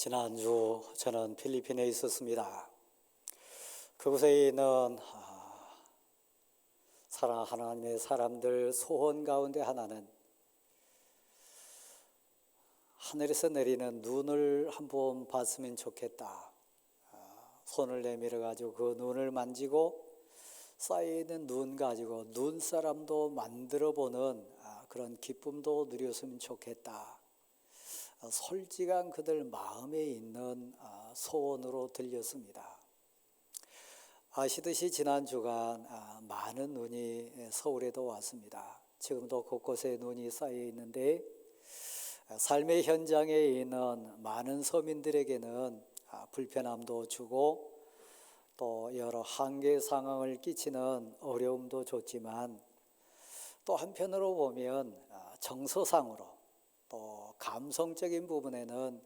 지난주 저는 필리핀에 있었습니다. 그곳에 있는 사랑 하나님의 사람들 소원 가운데 하나는 하늘에서 내리는 눈을 한번 봤으면 좋겠다. 손을 내밀어 가지고 그 눈을 만지고 쌓여있는 눈 가지고 눈사람도 만들어 보는 그런 기쁨도 누렸으면 좋겠다. 솔직한 그들 마음에 있는 소원으로 들렸습니다. 아시듯이 지난 주간 많은 눈이 서울에도 왔습니다. 지금도 곳곳에 눈이 쌓여 있는데 삶의 현장에 있는 많은 서민들에게는 불편함도 주고 또 여러 한계 상황을 끼치는 어려움도 줬지만 또 한편으로 보면 정서상으로 또 감성적인 부분에는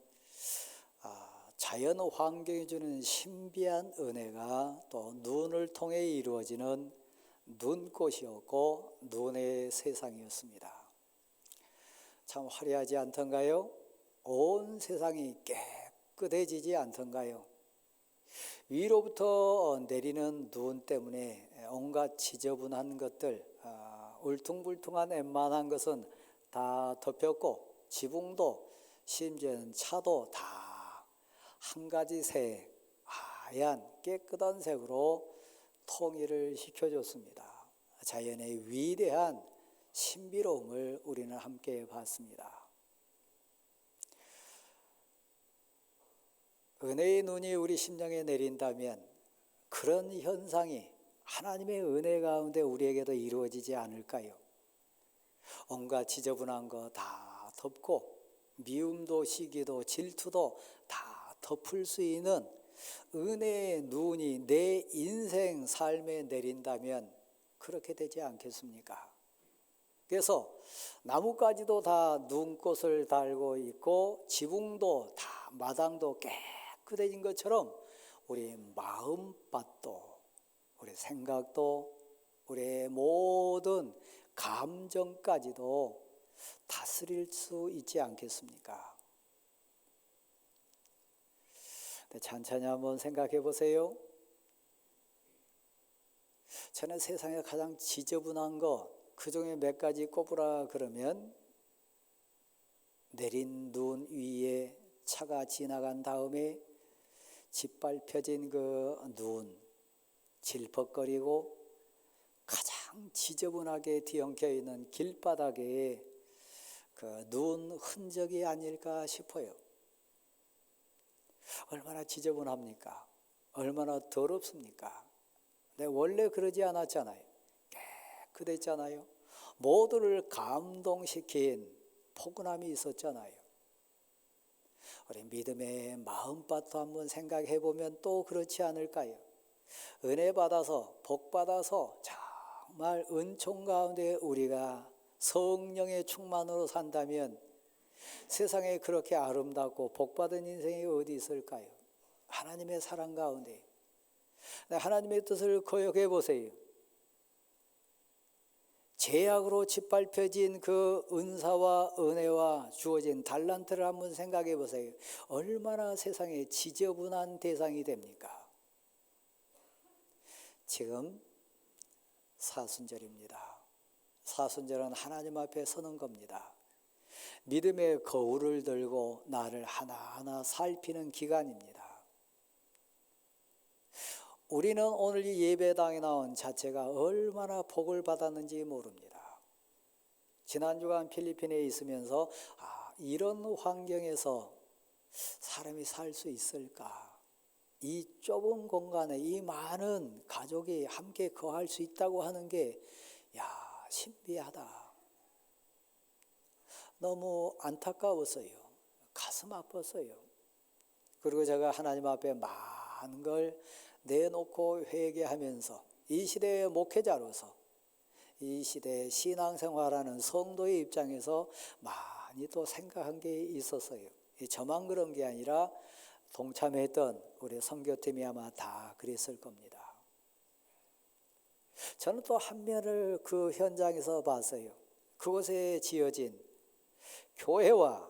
자연 환경이 주는 신비한 은혜가 또 눈을 통해 이루어지는 눈꽃이었고 눈의 세상이었습니다. 참 화려하지 않던가요? 온 세상이 깨끗해지지 않던가요? 위로부터 내리는 눈 때문에 온갖 지저분한 것들, 울퉁불퉁한 웬만한 것은 다 덮였고 지붕도 심지어는 차도 다 한 가지 색, 하얀 깨끗한 색으로 통일을 시켜줬습니다. 자연의 위대한 신비로움을 우리는 함께 봤습니다. 은혜의 눈이 우리 심령에 내린다면 그런 현상이 하나님의 은혜 가운데 우리에게도 이루어지지 않을까요? 온갖 지저분한 거 다 덮고 미움도 시기도 질투도 다 덮을 수 있는 은혜의 눈이 내 인생 삶에 내린다면 그렇게 되지 않겠습니까? 그래서 나뭇가지도 다 눈꽃을 달고 있고 지붕도 다 마당도 깨끗해진 것처럼 우리 마음밭도 우리 생각도 우리의 모든 감정까지도 다스릴 수 있지 않겠습니까? 천천히 한번 생각해 보세요. 저는 세상에 가장 지저분한 것 그 중에 몇 가지 꼽으라 그러면 내린 눈 위에 차가 지나간 다음에 짓밟혀진 그 눈, 질퍽거리고 가장 지저분하게 뒤엉켜 있는 길바닥에 그 눈 흔적이 아닐까 싶어요. 얼마나 지저분합니까? 얼마나 더럽습니까? 근데 원래 그러지 않았잖아요. 깨끗했잖아요. 모두를 감동시킨 포근함이 있었잖아요. 우리 믿음의 마음밭도 한번 생각해 보면 또 그렇지 않을까요? 은혜 받아서 복 받아서 정말 은총 가운데 우리가 성령의 충만으로 산다면 세상에 그렇게 아름답고 복받은 인생이 어디 있을까요? 하나님의 사랑 가운데 하나님의 뜻을 거역해 보세요. 죄악으로 짓밟혀진 그 은사와 은혜와 주어진 달란트를 한번 생각해 보세요. 얼마나 세상에 지저분한 대상이 됩니까? 지금 사순절입니다. 사순절은 하나님 앞에 서는 겁니다. 믿음의 거울을 들고 나를 하나하나 살피는 기간입니다. 우리는 오늘 이 예배당에 나온 자체가 얼마나 복을 받았는지 모릅니다. 지난 주간 필리핀에 있으면서 이런 환경에서 사람이 살 수 있을까? 이 좁은 공간에 이 많은 가족이 함께 거할 수 있다고 하는 게 신비하다. 너무 안타까웠어요. 가슴 아팠어요. 그리고 제가 하나님 앞에 많은 걸 내놓고 회개하면서 이 시대의 목회자로서 이 시대의 신앙생활하는 성도의 입장에서 많이 또 생각한 게 있었어요. 저만 그런 게 아니라 동참했던 우리 선교팀이 아마 다 그랬을 겁니다. 저는 또 한 면을 그 현장에서 봤어요. 그곳에 지어진 교회와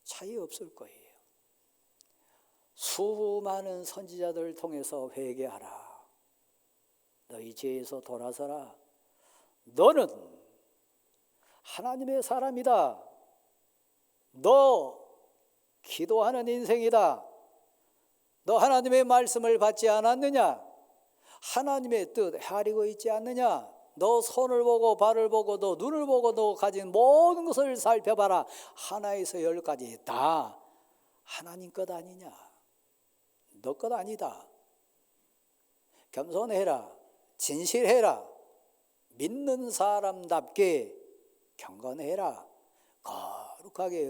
차이 없을 거예요. 수많은 선지자들을 통해서 회개하라. 너희 죄에서 돌아서라. 너는 하나님의 사람이다. 너 기도하는 인생이다. 너 하나님의 말씀을 받지 않았느냐? 하나님의 뜻 헤아리고 있지 않느냐? 너 손을 보고 발을 보고 너 눈을 보고 너 가진 모든 것을 살펴봐라. 하나에서 10까지 다 하나님 것 아니냐? 너 것 아니다. 겸손해라. 진실해라. 믿는 사람답게 경건해라.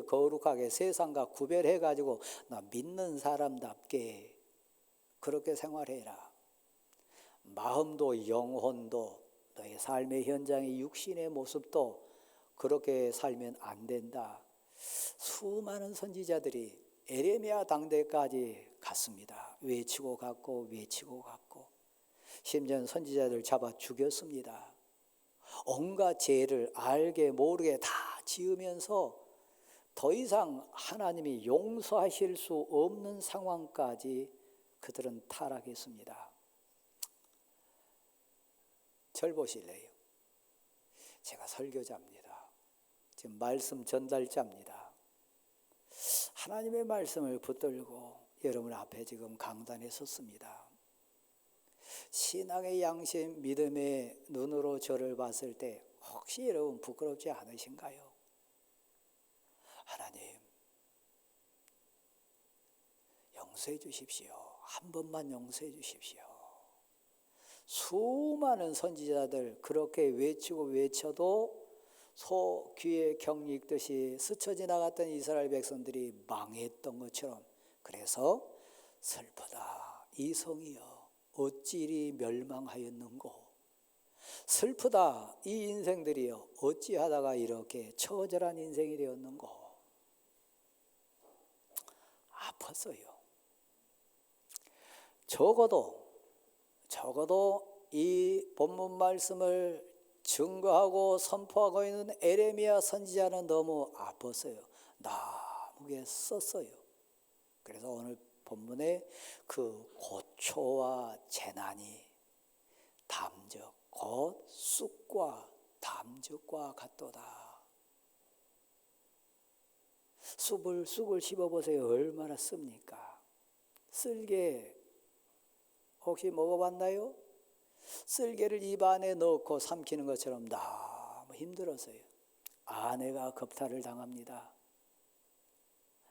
거룩하게 세상과 구별해가지고 나 믿는 사람답게 그렇게 생활해라. 마음도 영혼도 너의 삶의 현장의 육신의 모습도 그렇게 살면 안 된다. 수많은 선지자들이 에레미야 당대까지 갔습니다. 외치고 갔고 심지어 선지자들 잡아 죽였습니다. 온갖 죄를 알게 모르게 다 지으면서 더 이상 하나님이 용서하실 수 없는 상황까지 그들은 타락했습니다. 절 보실래요? 제가 설교자입니다. 지금 말씀 전달자입니다. 하나님의 말씀을 붙들고 여러분 앞에 지금 강단에 섰습니다. 신앙의 양심, 믿음의 눈으로 저를 봤을 때 혹시 여러분 부끄럽지 않으신가요? 하나님, 용서해 주십시오. 한 번만 용서해 주십시오. 수많은 선지자들 그렇게 외쳐도 소 귀에 경이 익듯이 스쳐 지나갔던 이스라엘 백성들이 망했던 것처럼, 그래서 슬프다 이 성이여 어찌 이리 멸망하였는고, 슬프다 이 인생들이여 어찌하다가 이렇게 처절한 인생이 되었는고. 아팠어요. 적어도 이 본문 말씀을 증거하고 선포하고 있는 에레미야 선지자는 너무 아팠어요. 나무에 썼어요. 그래서 오늘 본문에 그 고초와 재난이 담적 곧 쑥과 담적과 같도다. 쑥을 씹어보세요. 얼마나 씁니까? 쓸개 혹시 먹어봤나요? 쓸개를 입 안에 넣고 삼키는 것처럼 너무 힘들었어요. 아내가 겁탈을 당합니다.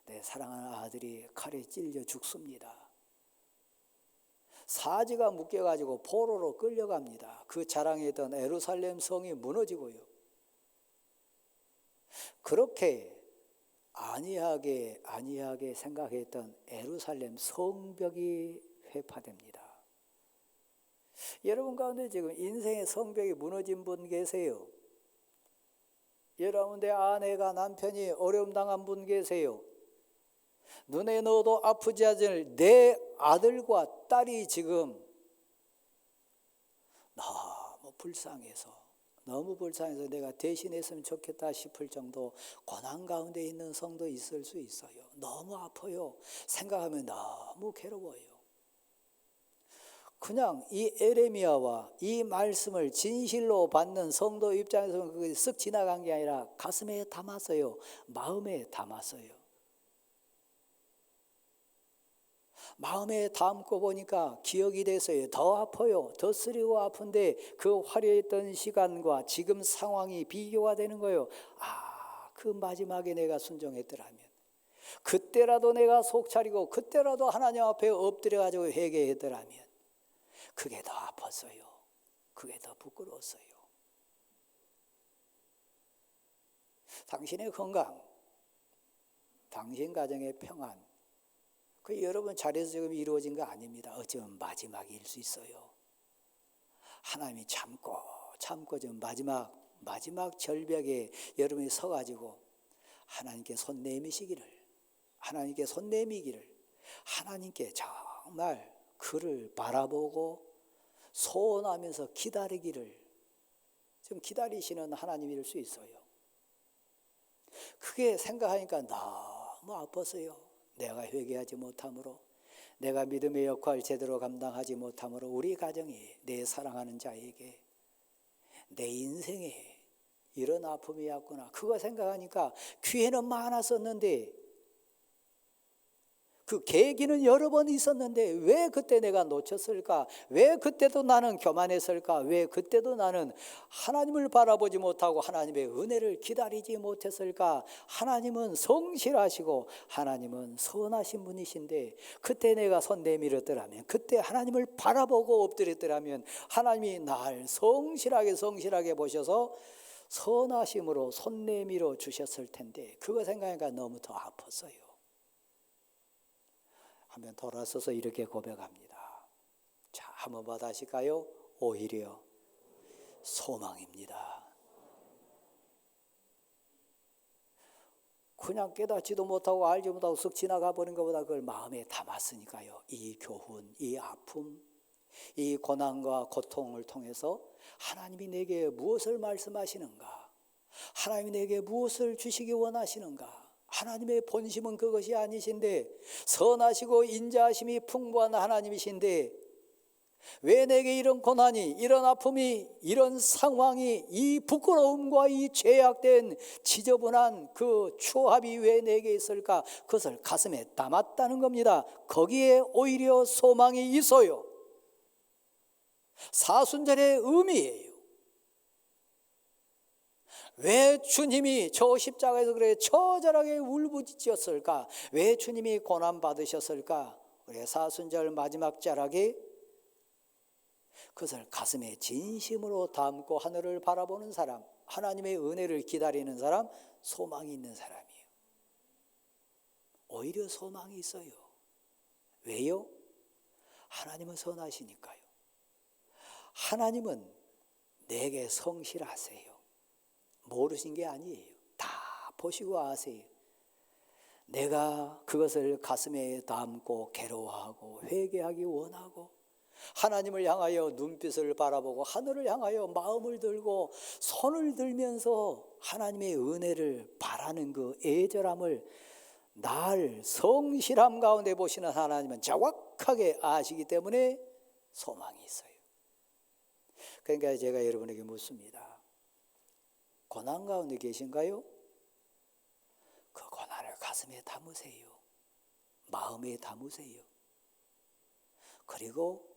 내 사랑하는 아들이 칼에 찔려 죽습니다. 사지가 묶여가지고 포로로 끌려갑니다. 그 자랑했던 예루살렘 성이 무너지고요. 그렇게 안이하게 생각했던 예루살렘 성벽이 회파됩니다. 여러분 가운데 지금 인생의 성벽이 무너진 분 계세요. 여러분의 아내가 남편이 어려움 당한 분 계세요. 눈에 넣어도 아프지 않을 내 아들과 딸이 지금 너무 불쌍해서 내가 대신했으면 좋겠다 싶을 정도 고난 가운데 있는 성도 있을 수 있어요. 너무 아파요. 생각하면 너무 괴로워요. 그냥 이 에레미야와 이 말씀을 진실로 받는 성도 입장에서는 그게 쓱 지나간 게 아니라 가슴에 담았어요. 마음에 담았어요. 마음에 담고 보니까 기억이 됐어요. 더 아파요. 더 쓰리고 아픈데 그 화려했던 시간과 지금 상황이 비교가 되는 거예요. 그 마지막에 내가 순종했더라면, 그때라도 내가 속 차리고 그때라도 하나님 앞에 엎드려가지고 회개했더라면 그게 더 아팠어요. 그게 더 부끄러웠어요. 당신의 건강, 당신 가정의 평안, 그 여러분 자리에서 지금 이루어진 거 아닙니다. 어쩌면 마지막일 수 있어요. 하나님이 참고 지금 마지막 절벽에 여러분이 서가지고 하나님께 손 내미기를 하나님께 정말 그를 바라보고 소원하면서 기다리기를 좀 기다리시는 하나님일 수 있어요. 그게 생각하니까 너무 아팠어요. 내가 회개하지 못함으로, 내가 믿음의 역할 제대로 감당하지 못함으로 우리 가정에, 내 사랑하는 자에게, 내 인생에 이런 아픔이 왔구나. 그거 생각하니까 기회는 많았었는데, 그 계기는 여러 번 있었는데 왜 그때 내가 놓쳤을까? 왜 그때도 나는 교만했을까? 왜 그때도 나는 하나님을 바라보지 못하고 하나님의 은혜를 기다리지 못했을까? 하나님은 성실하시고 하나님은 선하신 분이신데, 그때 내가 손 내밀었더라면, 그때 하나님을 바라보고 엎드렸더라면 하나님이 날 성실하게 보셔서 선하심으로 손 내밀어 주셨을 텐데, 그거 생각하니까 너무 더 아팠어요. 한번 돌아서서 이렇게 고백합니다. 자, 한번 더 다실까요? 오히려 소망입니다. 그냥 깨닫지도 못하고 알지 못하고 쓱 지나가 버린 것보다 그걸 마음에 담았으니까요. 이 교훈, 이 아픔, 이 고난과 고통을 통해서 하나님이 내게 무엇을 말씀하시는가? 하나님이 내게 무엇을 주시기 원하시는가? 하나님의 본심은 그것이 아니신데, 선하시고 인자하심이 풍부한 하나님이신데 왜 내게 이런 고난이, 이런 아픔이, 이런 상황이, 이 부끄러움과 이 죄악된 지저분한 그 추합이 왜 내게 있을까? 그것을 가슴에 담았다는 겁니다. 거기에 오히려 소망이 있어요. 사순절의 의미예요. 왜 주님이 저 십자가에서 그래 처절하게 울부짖었을까? 왜 주님이 고난받으셨을까? 우리 사순절 마지막 자락에 그것을 가슴에 진심으로 담고 하늘을 바라보는 사람, 하나님의 은혜를 기다리는 사람, 소망이 있는 사람이에요. 오히려 소망이 있어요. 왜요? 하나님은 선하시니까요. 하나님은 내게 성실하세요. 모르신 게 아니에요. 다 보시고 아세요. 내가 그것을 가슴에 담고 괴로워하고 회개하기 원하고 하나님을 향하여 눈빛을 바라보고 하늘을 향하여 마음을 들고 손을 들면서 하나님의 은혜를 바라는 그 애절함을 날 성실함 가운데 보시는 하나님은 정확하게 아시기 때문에 소망이 있어요. 그러니까 제가 여러분에게 묻습니다. 고난 가운데 계신가요? 그 고난을 가슴에 담으세요. 마음에 담으세요. 그리고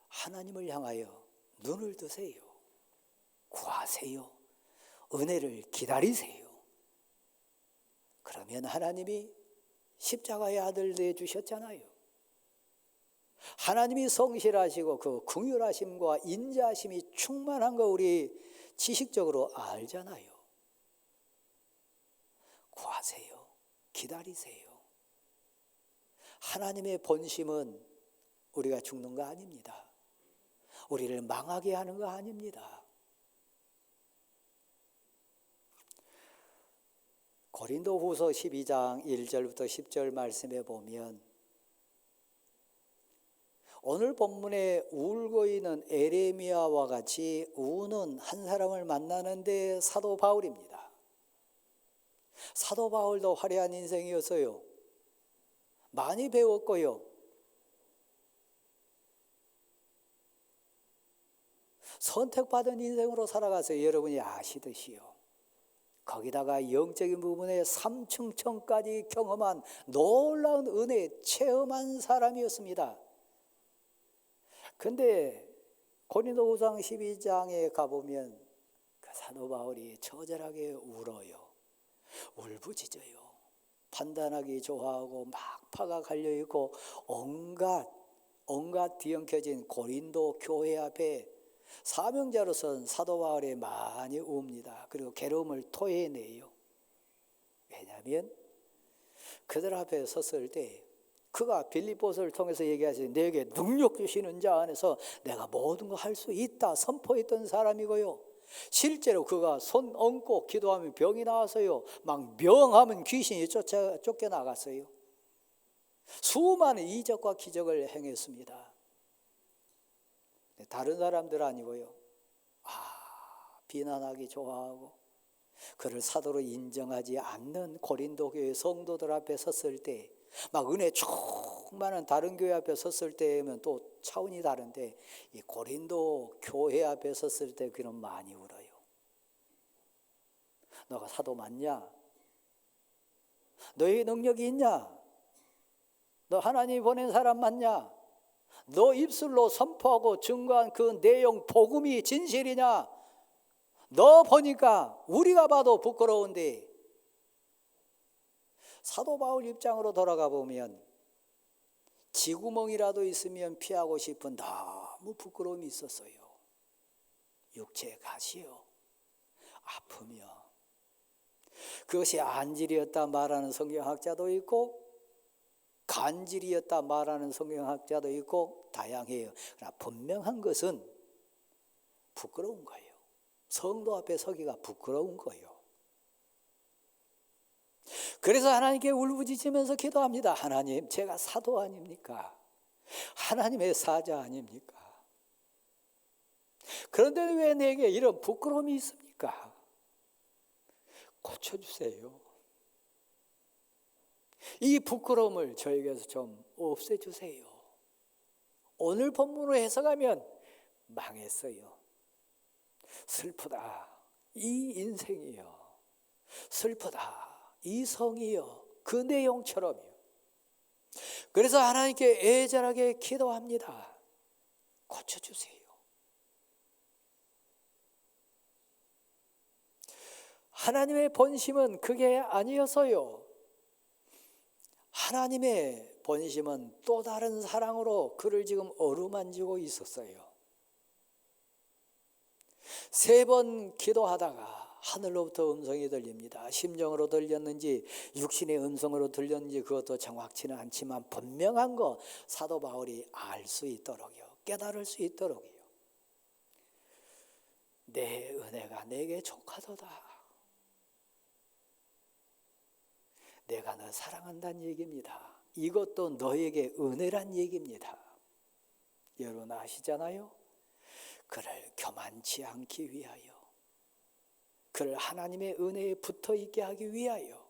하나님을 향하여 눈을 드세요. 구하세요. 은혜를 기다리세요. 그러면 하나님이 십자가의 아들 내주셨잖아요. 하나님이 성실하시고 그 긍휼하심과 인자하심이 충만한 거 우리 지식적으로 알잖아요. 구하세요. 기다리세요. 하나님의 본심은 우리가 죽는 거 아닙니다. 우리를 망하게 하는 거 아닙니다. 고린도후서 12장 1절부터 10절 말씀에 보면 오늘 본문에 울고 있는 에레미야와 같이 우는 한 사람을 만나는데 사도 바울입니다. 사도 바울도 화려한 인생이었어요. 많이 배웠고요. 선택받은 인생으로 살아가서 여러분이 아시듯이요. 거기다가 영적인 부분에 삼층천까지 경험한 놀라운 은혜 체험한 사람이었습니다. 근데 고린도후서 12장에 가보면 그 사도 바울이 처절하게 울어요. 울부짖어요. 판단하기 좋아하고 막파가 갈려있고 온갖 뒤엉켜진 고린도 교회 앞에 사명자로서는 사도 바울이 많이 웁니다. 그리고 괴로움을 토해내요. 왜냐하면 그들 앞에 섰을 때 그가 빌립보서를 통해서 얘기하시니 내게 능력 주시는 자 안에서 내가 모든 거 할 수 있다 선포했던 사람이고요. 실제로 그가 손 얹고 기도하면 병이 나와서요. 막 명하면 귀신이 쫓겨나갔어요. 수많은 이적과 기적을 행했습니다. 다른 사람들 아니고요. 비난하기 좋아하고 그를 사도로 인정하지 않는 고린도 교회 성도들 앞에 섰을 때, 막 은혜 충만한 다른 교회 앞에 섰을 때면 또 차원이 다른데, 이 고린도 교회 앞에 섰을 때 그는 많이 울어요. 너가 사도 맞냐? 너의 능력이 있냐? 너 하나님이 보낸 사람 맞냐? 너 입술로 선포하고 증거한 그 내용 복음이 진실이냐? 너 보니까 우리가 봐도 부끄러운데. 사도 바울 입장으로 돌아가 보면 쥐구멍이라도 있으면 피하고 싶은 너무 부끄러움이 있었어요. 육체의 가시요, 아프며. 그것이 안질이었다 말하는 성경학자도 있고 간질이었다 말하는 성경학자도 있고 다양해요. 그러나 분명한 것은 부끄러운 거예요. 성도 앞에 서기가 부끄러운 거예요. 그래서 하나님께 울부짖으면서 기도합니다. 하나님, 제가 사도 아닙니까? 하나님의 사자 아닙니까? 그런데 왜 내게 이런 부끄러움이 있습니까? 고쳐주세요. 이 부끄러움을 저에게서 좀 없애주세요. 오늘 본문으로 해석하면 망했어요. 슬프다, 이 인생이요. 슬프다, 이 성이요. 그 내용처럼요. 그래서 하나님께 애절하게 기도합니다. 고쳐주세요. 하나님의 본심은 그게 아니어서요. 하나님의 본심은 또 다른 사랑으로 그를 지금 어루만지고 있었어요. 3번 기도하다가 하늘로부터 음성이 들립니다. 심정으로 들렸는지 육신의 음성으로 들렸는지 그것도 정확치는 않지만 분명한 거 사도 바울이 알 수 있도록요, 깨달을 수 있도록요. 내 은혜가 내게 족하도다. 내가 너 사랑한다는 얘기입니다. 이것도 너에게 은혜란 얘기입니다. 여러분 아시잖아요? 그를 교만치 않기 위하여, 그를 하나님의 은혜에 붙어있게 하기 위하여,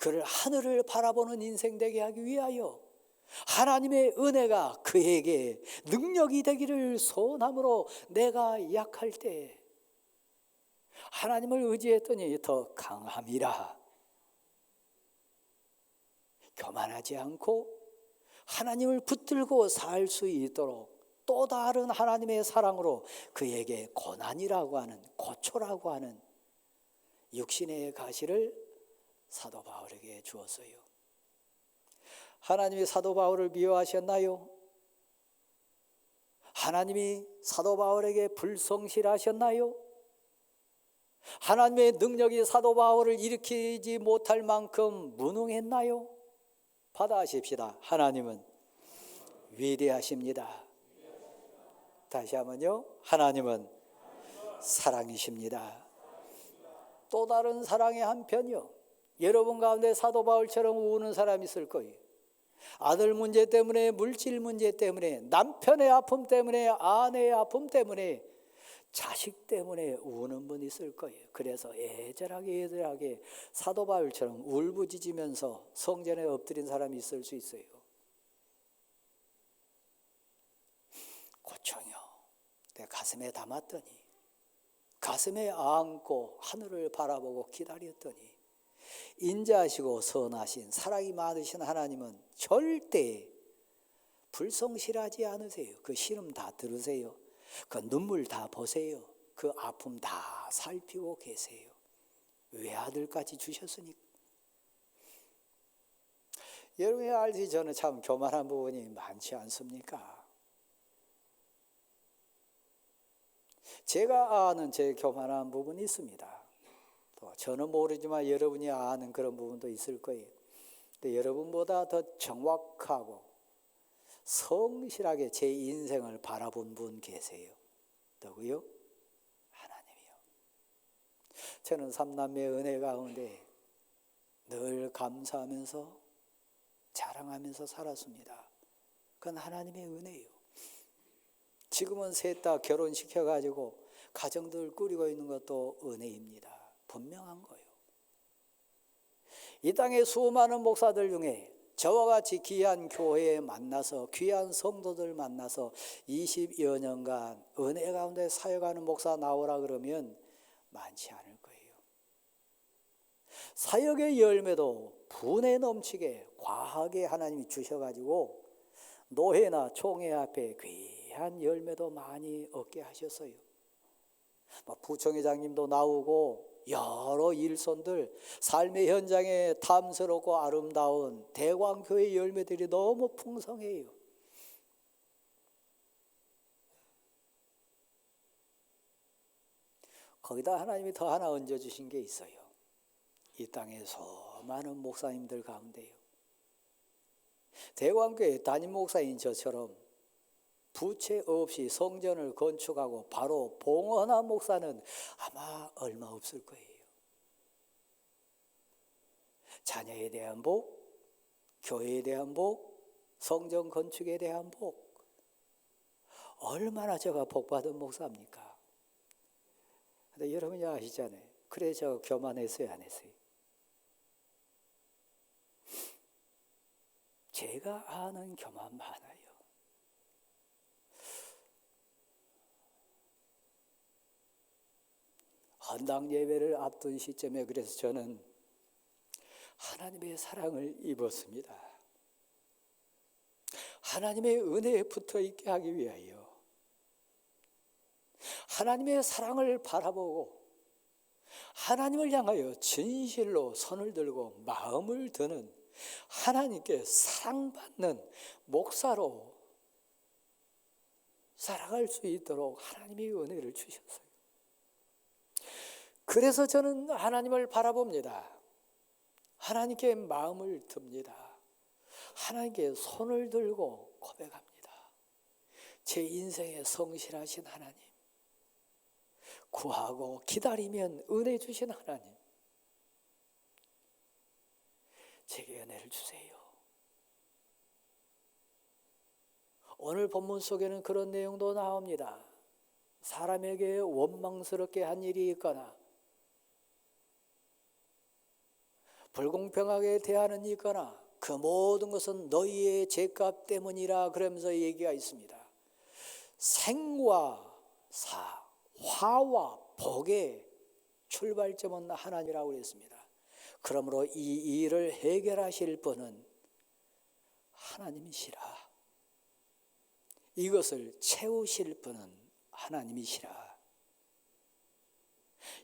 그를 하늘을 바라보는 인생 되게 하기 위하여 하나님의 은혜가 그에게 능력이 되기를 소원함으로 내가 약할 때 하나님을 의지했더니 더 강함이라. 교만하지 않고 하나님을 붙들고 살 수 있도록 또 다른 하나님의 사랑으로 그에게 고난이라고 하는, 고초라고 하는 육신의 가시를 사도 바울에게 주었어요. 하나님이 사도 바울을 미워하셨나요? 하나님이 사도 바울에게 불성실하셨나요? 하나님의 능력이 사도 바울을 일으키지 못할 만큼 무능했나요? 받아하십시다. 하나님은 위대하십니다. 다시 한번요. 하나님은 사랑이십니다. 또 다른 사랑의 한편이요. 여러분 가운데 사도 바울처럼 우는 사람이 있을 거예요. 아들 문제 때문에, 물질 문제 때문에, 남편의 아픔 때문에, 아내의 아픔 때문에, 자식 때문에 우는 분이 있을 거예요. 그래서 애절하게 사도 바울처럼 울부짖으면서 성전에 엎드린 사람이 있을 수 있어요. 고충이요. 내 가슴에 담았더니, 가슴에 안고 하늘을 바라보고 기다렸더니, 인자하시고 선하신 사랑이 많으신 하나님은 절대 불성실하지 않으세요. 그 시름 다 들으세요. 그 눈물 다 보세요. 그 아픔 다 살피고 계세요. 외아들까지 주셨으니까. 여러분이 알지, 저는 참 교만한 부분이 많지 않습니까? 제가 아는 제 교만한 부분이 있습니다. 또 저는 모르지만 여러분이 아는 그런 부분도 있을 거예요. 근데 여러분보다 더 정확하고 성실하게 제 인생을 바라본 분 계세요. 누구요? 하나님이요. 저는 삼남매의 은혜 가운데 늘 감사하면서 자랑하면서 살았습니다. 그건 하나님의 은혜예요. 지금은 셋 다 결혼시켜가지고 가정들 꾸리고 있는 것도 은혜입니다. 분명한 거예요. 이 땅의 수많은 목사들 중에 저와 같이 귀한 교회에 만나서 귀한 성도들 만나서 20여 년간 은혜 가운데 사역하는 목사 나오라 그러면 많지 않을 거예요. 사역의 열매도 분에 넘치게 과하게 하나님이 주셔가지고 노회나 총회 앞에 귀한 열매도 많이 얻게 하셨어요. 부총회장님도 나오고 여러 일손들, 삶의 현장에 탐스럽고 아름다운 대광교회 열매들이 너무 풍성해요. 거기다 하나님이 더 하나 얹어주신 게 있어요. 이 땅에 수많은 목사님들 가운데요, 대광교회 담임 목사인 저처럼 부채 없이 성전을 건축하고 바로 봉헌한 목사는 아마 얼마 없을 거예요. 자녀에 대한 복, 교회에 대한 복, 성전 건축에 대한 복, 얼마나 제가 복받은 목사입니까? 근데 여러분이 아시잖아요. 그래 저 교만했어요, 안 했어요? 제가 아는 교만 많아요. 헌당 예배를 앞둔 시점에 그래서 저는 하나님의 사랑을 입었습니다. 하나님의 은혜에 붙어 있게 하기 위하여 하나님의 사랑을 바라보고 하나님을 향하여 진실로 손을 들고 마음을 드는 하나님께 사랑받는 목사로 살아갈 수 있도록 하나님이 은혜를 주셨어요. 그래서 저는 하나님을 바라봅니다. 하나님께 마음을 듭니다. 하나님께 손을 들고 고백합니다. 제 인생에 성실하신 하나님, 구하고 기다리면 은혜 주신 하나님, 제게 은혜를 주세요. 오늘 본문 속에는 그런 내용도 나옵니다. 사람에게 원망스럽게 한 일이 있거나 불공평하게 대하는 일이 있거나 그 모든 것은 너희의 죄값 때문이라 그러면서 얘기가 있습니다. 생과 사, 화와 복의 출발점은 하나님이라고 그랬습니다. 그러므로 이 일을 해결하실 분은 하나님이시라. 이것을 채우실 분은 하나님이시라.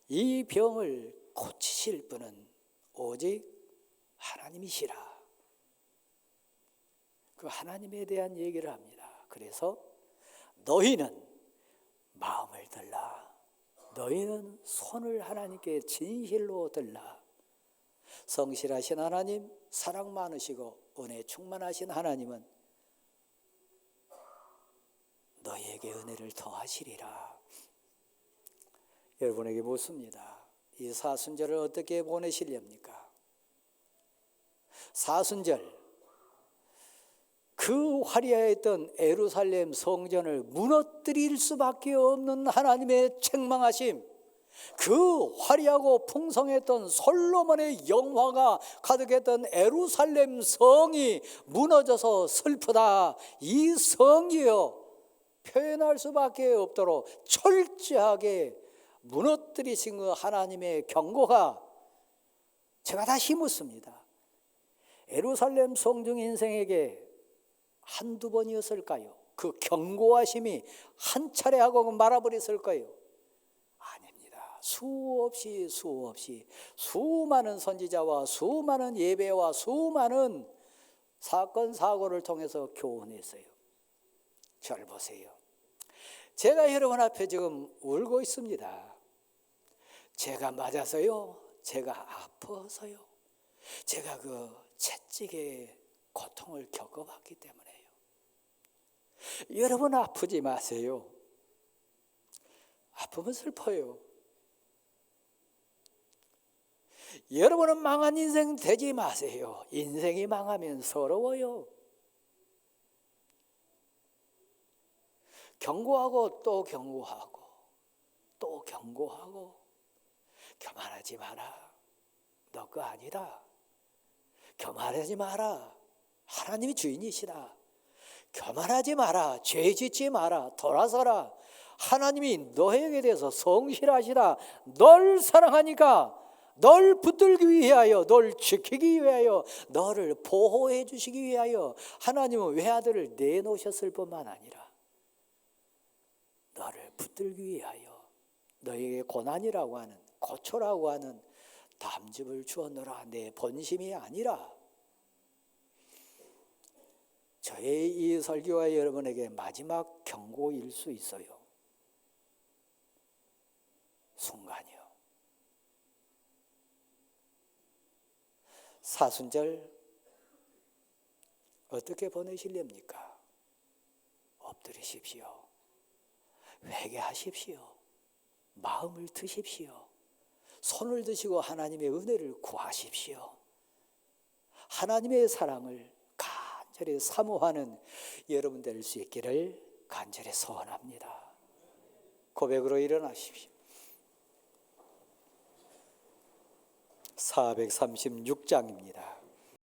이 병을 고치실 분은 오직 하나님이시라. 그 하나님에 대한 얘기를 합니다. 그래서 너희는 마음을 들라. 너희는 손을 하나님께 진실로 들라. 성실하신 하나님, 사랑 많으시고 은혜 충만하신 하나님은 너희에게 은혜를 더하시리라. 여러분에게 묻습니다. 이 사순절을 어떻게 보내시렵니까? 사순절, 그 화려했던 예루살렘 성전을 무너뜨릴 수밖에 없는 하나님의 책망하심, 그 화려하고 풍성했던 솔로몬의 영화가 가득했던 예루살렘 성이 무너져서 슬프다. 이 성이요, 표현할 수밖에 없도록 철저하게 무너뜨리신 그 하나님의 경고가 제가 다시 묻습니다. 예루살렘 성중 인생에게 한두 번이었을까요? 그 경고하심이 한 차례 하고 말아버렸을까요? 아닙니다. 수없이 수많은 선지자와 수많은 예배와 수많은 사건 사고를 통해서 교훈했어요. 저를 보세요. 제가 여러분 앞에 지금 울고 있습니다. 제가 맞아서요, 제가 아파서요, 제가 그 채찍의 고통을 겪어봤기 때문에요. 여러분 아프지 마세요. 아프면 슬퍼요. 여러분은 망한 인생 되지 마세요. 인생이 망하면 서러워요. 경고하고 또 경고하고 또 경고하고 교만하지 마라. 너 거 아니다. 교만하지 마라. 하나님이 주인이시다. 교만하지 마라. 죄 짓지 마라. 돌아서라. 하나님이 너에게 대해서 성실하시다. 널 사랑하니까 널 붙들기 위하여, 널 지키기 위하여, 너를 보호해 주시기 위하여 하나님은 외아들을 내놓으셨을 뿐만 아니라 너를 붙들기 위하여 너에게 고난이라고 하는, 고초라고 하는 담즙을 주었노라. 내 본심이 아니라. 저의 이 설교가 여러분에게 마지막 경고일 수 있어요. 순간이요. 사순절 어떻게 보내실렵니까? 엎드리십시오. 회개하십시오. 마음을 드십시오. 손을 드시고 하나님의 은혜를 구하십시오. 하나님의 사랑을 간절히 사모하는 여러분 될 수 있기를 간절히 소원합니다. 고백으로 일어나십시오. 436장입니다.